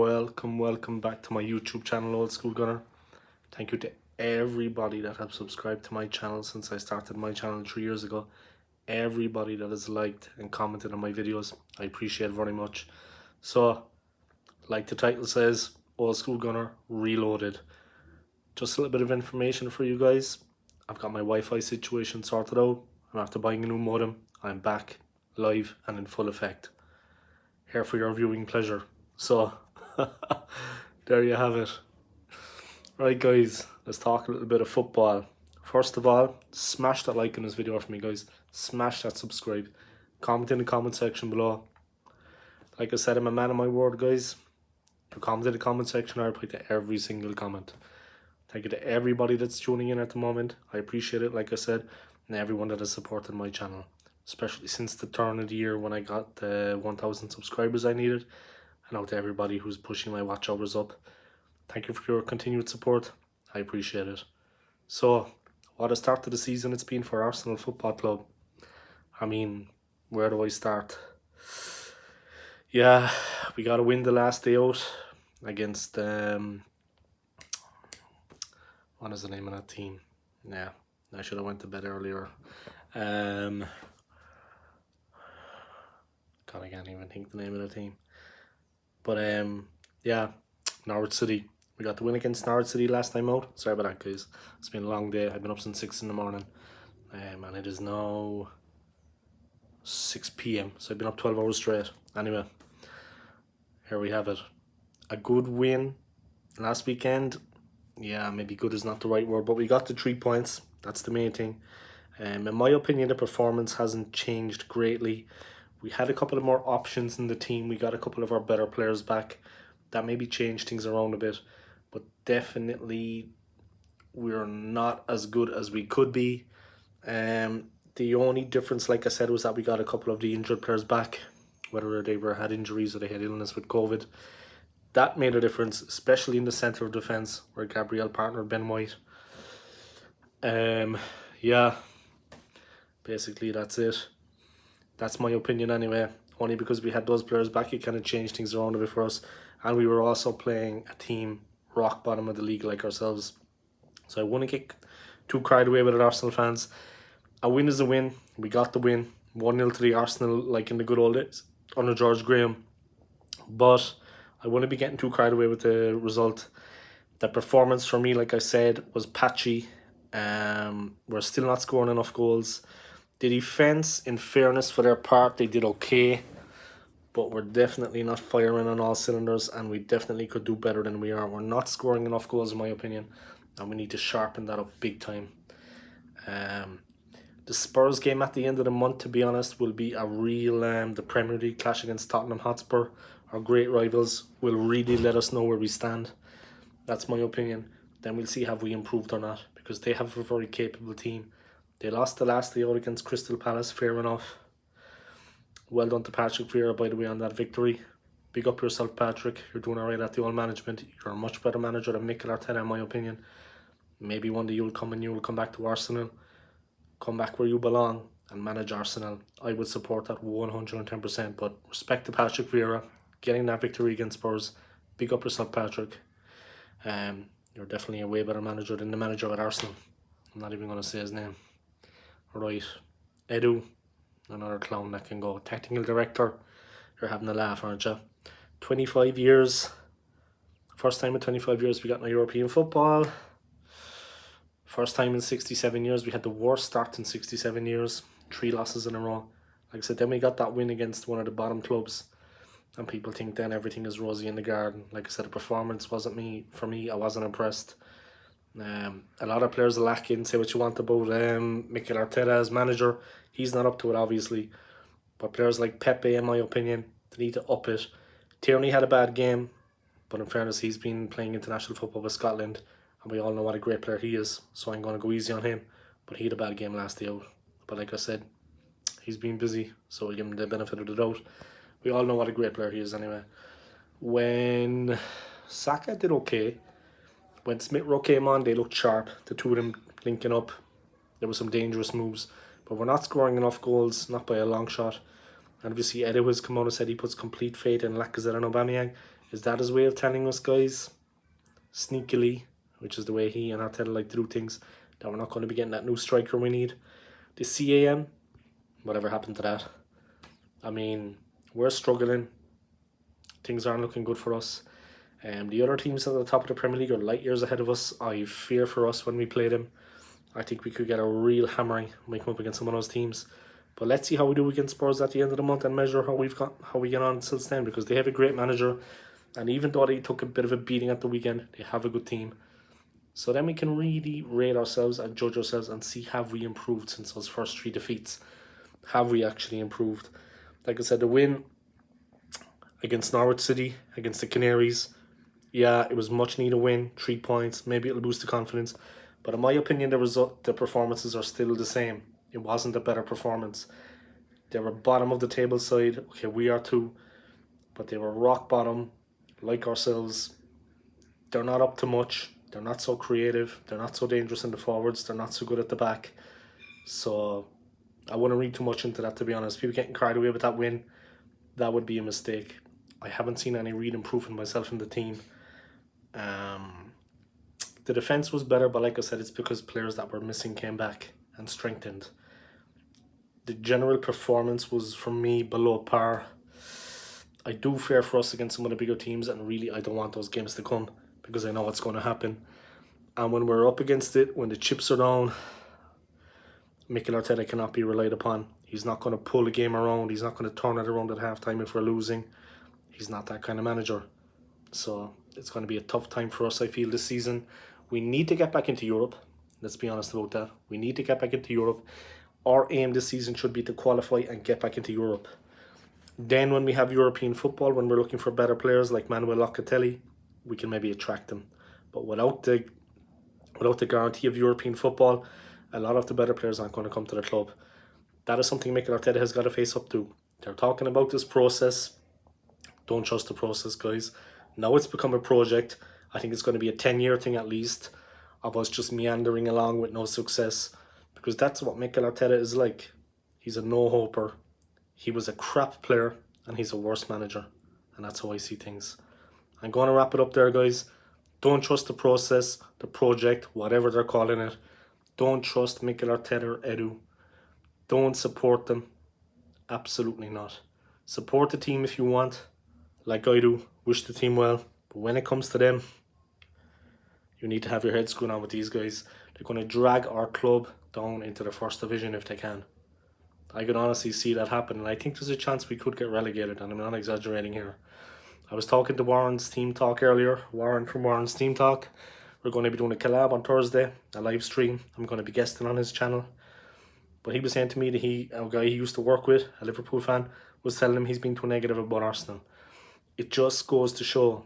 welcome back to my YouTube channel, Old School Gunner. Thank you to everybody that have subscribed to my channel since I started my channel 3 years ago. Everybody that has liked and commented on my videos, I appreciate very much. So, like the title says, Old School Gunner Reloaded. Just a little bit of information for you guys. I've got my Wi-Fi situation sorted out. I'm after buying a new modem. I'm back, live and in full effect. Here for your viewing pleasure. So, there you have it. Right guys, let's talk a little bit of football. First of all, smash that like in this video for me guys. Smash that subscribe. Comment in the comment section below. Like I said, I'm a man of my word guys. You comment in the comment section, I reply to every single comment. Thank you to everybody that's tuning in at the moment. I appreciate it, like I said, and everyone that has supported my channel. Especially since the turn of the year when I got the 1,000 subscribers I needed. And out to everybody who's pushing my watch hours up. Thank you for your continued support. I appreciate it. So, what a start to the season it's been for Arsenal Football Club. I mean, where do I start? Yeah, we got to win the last day out against, what is the name of that team? Yeah, I should have went to bed earlier. God, I can't even think the name of the team. But, yeah, Norwich City. We got the win against Norwich City last time out. Sorry about that, guys. It's been a long day. I've been up since 6 in the morning. And it is now 6 p.m. So I've been up 12 hours straight. Anyway, here we have it. A good win last weekend. Yeah, maybe good is not the right word, but we got the 3 points. That's the main thing. In my opinion, the performance hasn't changed greatly. We had a couple of more options in the team. We got a couple of our better players back. That maybe changed things around a bit. But definitely, we're not as good as we could be. The only difference, like I said, was that we got a couple of the injured players back. Whether they had injuries or they had illness with COVID. That made a difference, especially in the centre of defence, where Gabriel partnered Ben White. Yeah, basically that's it. That's my opinion anyway. Only because we had those players back, it kind of changed things around a bit for us. And we were also playing a team rock bottom of the league like ourselves. So I wouldn't get too carried away with it, Arsenal fans. A win is a win. We got the win. 1-0 to the Arsenal, like in the good old days, under George Graham. But I wouldn't be getting too carried away with the result. The performance for me, like I said, was patchy. We're still not scoring enough goals. The defence, in fairness for their part, they did okay. But we're definitely not firing on all cylinders, and we definitely could do better than we are. We're not scoring enough goals, in my opinion, and we need to sharpen that up big time. The Spurs game at the end of the month, to be honest, will be a real the Premier League clash against Tottenham Hotspur. Our great rivals will really let us know where we stand. That's my opinion. Then we'll see have we improved or not, because they have a very capable team. They lost the last day out against Crystal Palace, fair enough. Well done to Patrick Vieira, by the way, on that victory. Big up yourself, Patrick. You're doing alright at the old management. You're a much better manager than Mikel Arteta, in my opinion. Maybe one day you'll come back to Arsenal. Come back where you belong and manage Arsenal. I would support that 110%. But respect to Patrick Vieira, getting that victory against Spurs. Big up yourself, Patrick. You're definitely a way better manager than the manager at Arsenal. I'm not even going to say his name. Right. Edu. Another clown that can go. Technical director. You're having a laugh, aren't you? 25 years. First time in 25 years we got no European football. First time in 67 years. We had the worst start in 67 years. 3 losses in a row. Like I said, then we got that win against one of the bottom clubs. And people think then everything is rosy in the garden. Like I said, the performance wasn't for me. I wasn't impressed. A lot of players are lacking. Say what you want about Mikel Arteta as manager. He's not up to it, obviously. But players like Pepe, in my opinion, they need to up it. Tierney had a bad game. But in fairness, he's been playing international football with Scotland. And we all know what a great player he is. So I'm going to go easy on him. But he had a bad game last day out. But like I said, he's been busy. So we'll give him the benefit of the doubt. We all know what a great player he is anyway. When Saka did okay, when Smith Rowe came on, they looked sharp. The two of them linking up. There were some dangerous moves. But we're not scoring enough goals, not by a long shot. And obviously, Edu has come on and said he puts complete faith in Lacazette and Aubameyang. Is that his way of telling us, guys, sneakily, which is the way he and Arteta like to do things, that we're not going to be getting that new striker we need? The CAM, whatever happened to that? I mean, we're struggling. Things aren't looking good for us. The other teams at the top of the Premier League are light years ahead of us. I fear for us when we play them. I think we could get a real hammering when we come up against some of those teams. But let's see how we do against Spurs at the end of the month and measure how we get on since then, because they have a great manager, and even though they took a bit of a beating at the weekend, they have a good team. So then we can really rate ourselves and judge ourselves and see, have we improved since those first 3 defeats? Have we actually improved? Like I said, the win against Norwich City, against the Canaries, yeah, it was much needed win, 3 points. Maybe it'll boost the confidence, but in my opinion, the performances are still the same. It wasn't a better performance. They were bottom of the table side. Okay, we are too, but they were rock bottom, like ourselves. They're not up to much. They're not so creative. They're not so dangerous in the forwards. They're not so good at the back. So I wouldn't read too much into that, to be honest. People getting carried away with that win, that would be a mistake. I haven't seen any real improvement myself in the team. The defense was better, but like I said, it's because players that were missing came back and strengthened. The general performance was, for me, below par. I do fear for us against some of the bigger teams, and really I don't want those games to come, because I know what's going to happen. And when we're up against it, when the chips are down, Mikel Arteta cannot be relied upon. He's not going to pull a game around. He's not going to turn it around at halftime if we're losing. He's not that kind of manager. So it's going to be a tough time for us, I feel, this season. We need to get back into Europe. Let's be honest about that. We need to get back into Europe. Our aim this season should be to qualify and get back into Europe. Then when we have European football, when we're looking for better players like Manuel Locatelli, we can maybe attract them. But without the guarantee of European football, a lot of the better players aren't going to come to the club. That is something Mikel Arteta has got to face up to. They're talking about this process. Don't trust the process, guys. Now it's become a project. I think it's going to be a 10-year thing at least, of us just meandering along with no success, because that's what Mikel Arteta is like. He's a no-hoper. He was a crap player, and he's a worse manager, and that's how I see things. I'm going to wrap it up there, guys. Don't trust the process, the project, whatever they're calling it. Don't trust Mikel Arteta or Edu. Don't support them. Absolutely not. Support the team if you want, like I do. Wish the team well. But when it comes to them, you need to have your head screwed on with these guys. They're going to drag our club down into the first division if they can. I could honestly see that happen, and I think there's a chance we could get relegated, and I'm not exaggerating here. I was talking to Warren's Team Talk earlier. Warren from Warren's Team Talk. We're going to be doing a collab on Thursday, a live stream. I'm going to be guesting on his channel. But he was saying to me that a guy he used to work with, a Liverpool fan, was telling him he's been too negative about Arsenal. It just goes to show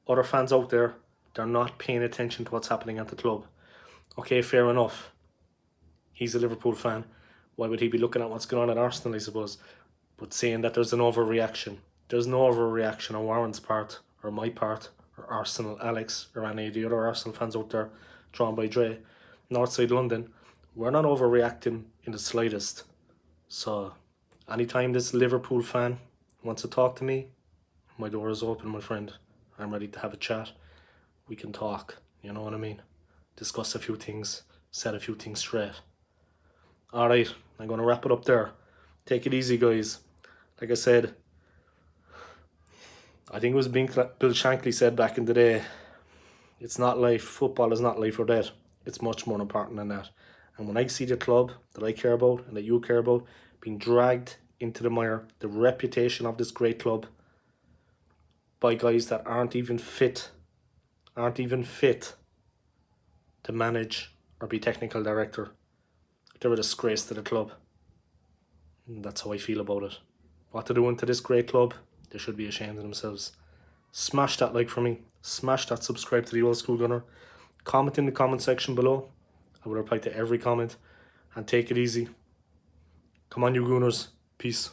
other fans out there, they're not paying attention to what's happening at the club. Okay, fair enough. He's a Liverpool fan. Why would he be looking at what's going on at Arsenal, I suppose? But saying that there's an overreaction. There's no overreaction on Warren's part, or my part, or Arsenal, Alex, or any of the other Arsenal fans out there, drawn by Dre, Northside London. We're not overreacting in the slightest. So, anytime this Liverpool fan wants to talk to me, my door is open, my friend. I'm ready to have a chat. We can talk, you know what I mean? Discuss a few things, set a few things straight. Alright, I'm going to wrap it up there. Take it easy, guys. Like I said, I think it was Bill Shankly said back in the day, it's not life, football is not life or death. It's much more important than that. And when I see the club that I care about and that you care about being dragged into the mire, the reputation of this great club, by guys that aren't even fit to manage or be technical director, they're a disgrace to the club. And that's how I feel about it. What they're doing to this great club, they should be ashamed of themselves. Smash that like for me. Smash that subscribe to the Old School Gunner. Comment in the comment section below. I will reply to every comment. And take it easy. Come on, you Gooners. Peace.